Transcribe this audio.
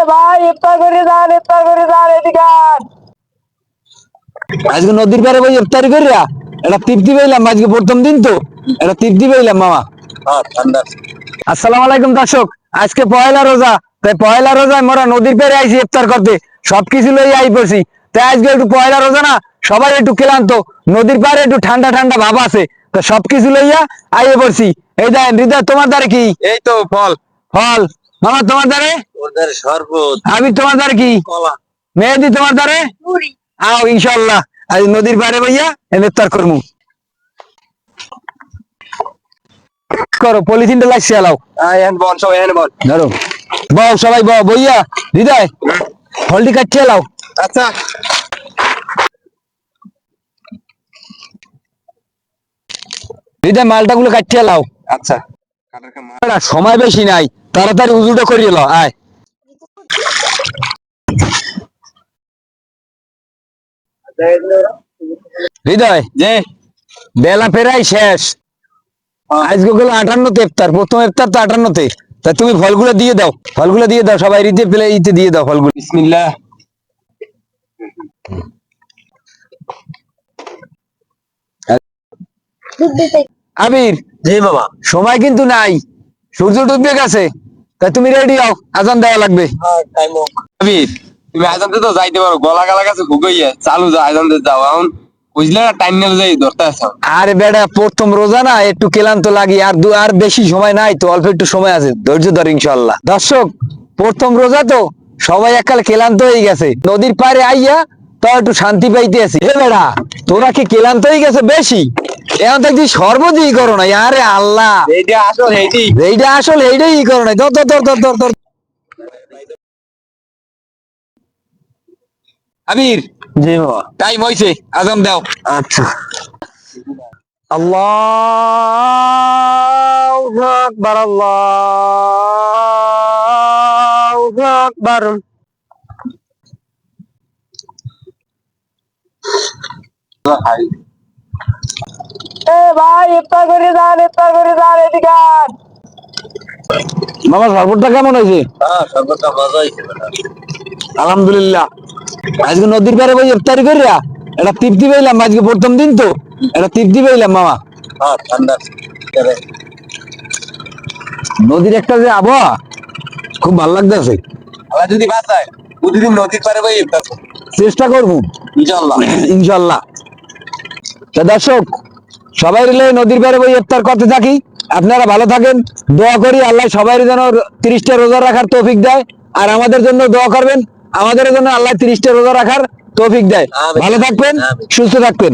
ভাই ইফতার করে যান এদিকে আন। আজকে নদীর পাড়ে বই ইফতারি করিয়া এটা তৃপ্তি পেলাম, আজকে প্রথম দিন তো এটা তৃপ্তি পেলাম মামা। আসসালামু আলাইকুম দর্শক, আজকে পয়লা রোজা, তাই পয়লা রোজায় মোরা নদীর পাড়ে আইছি ইফতার করতে, সবকিছু লই আই পড়ছি। তাই আজকে একটু পয়লা রোজা না, সবাই একটু ক্লান্ত, নদীর পাড়ে একটু ঠান্ডা ঠান্ডা ভাব আছে, তো সবকিছু লইয়া আইয়ে পড়ছি। এই দেখেন হৃদয়, তোমার দ্বারে কি? এই তো ফল। ফল। মামা তোমার দ্বারে? ওদের শরবত। আমি তোমার দ্বারে কি? কলা। মেহেদি তোমার দ্বারে? আও ইনশাল্লাহ আজ নদীর পাড়ে বইয়া ইফতার করমু। করো পলিথিনটা লাগছে আলাও। বল সব এখানে বল। ধরো বউ, সবাই বউ বইয়া। হৃদয় হলদি কাটছে এলাও। আচ্ছা হৃদয় মালটা গুলো কাটছে এলাও। আচ্ছা সময় বেশি নাই, তাড়াতাড়ি উজুটা করিয়ে এলো। আয় হৃদয়, যে বেলা ফেরাই শেষ, আজকে গেল 58তে ইফতার, প্রথম ইফতার তো 58তে। তা তুমি ফলগুলো দিয়ে দাও, ফলগুলো দিয়ে দাও, সবাই রীতি পেলে ইতে দিয়ে দাও ফলগুলো। বিসমিল্লাহ। আবির, জি বাবা। সময় কিন্তু নাই, সূর্য ডুবে গেছে, তাই তুমি রেডি হও, আজান দেওয়া লাগবে। আবির, তুমি আজানতে তো যাইতে পারো, গলা গালা কাছে ভুগইয়া চালু যাও, আজানতে যাও এখন বুঝলে না, টাইম নিয়ে যাই ধরতে আছো। আরে বেটা, প্রথম রোজা না, একটু ক্লান্ত লাগি, আর বেশি সময় নাই তো, অল্প একটু সময় আছে, ধৈর্য ধর ইনশাল্লাহ। দর্শক, প্রথম রোজা তো সবাই এককাল ক্লান্ত হয়ে গেছে, নদীর পাড়ে আইয়া তো একটু শান্তি পাইতে আছি। হে বেটা, তোরা কি ক্লান্ত হয়ে গেছে বেশি? এখন দেখছি সর্বদিই করো নাই। আরে আল্লাহ, এইটা আসল এইটি। এইটা আসল, এইটাই করো নাই। ধর ধর ধর ধর ধর ধর। আবির, জি বাবা। টাইম হইছে, আজান দাও। আচ্ছা আল্লাহু আকবার আল্লাহু আকবার। ভাই ইফতার করে যান এদিকে আন। মামা শরবতটা কেমন হয়েছে? হ্যাঁ সর্বটা মজা হয়েছে। আলহামদুলিল্লাহ। আজকে নদীর পাড়ে বই ইফতারি করিয়া এটা তৃপ্তি পেলাম, আজকে প্রথম দিন তো এটা তৃপ্তি পেলাম মামা। হ্যাঁ ঠান্ডা নদীর একটা যে আবহাওয়া, খুব ভালো লাগতেছে। আবার যদি বাঁচায় প্রতিদিন নদীর পারে বই ইফতার করো। চেষ্টা করবো ইনশাআল্লাহ। ইনশাল্লাহ। তা দর্শক, সবাই মিলে নদীর পাড়ে বই ইফতার করতে থাকি। আপনারা ভালো থাকেন, দোয়া করি আল্লাহ সবাই যেন 30টা রোজা রাখার তৌফিক দেয়, আর আমাদের জন্য দোয়া করবেন, আমাদের জন্য আল্লাহ 30টা রোজা রাখার তৌফিক দেয়। আমিন। ভালো থাকবেন, আমিন। সুস্থ থাকবেন।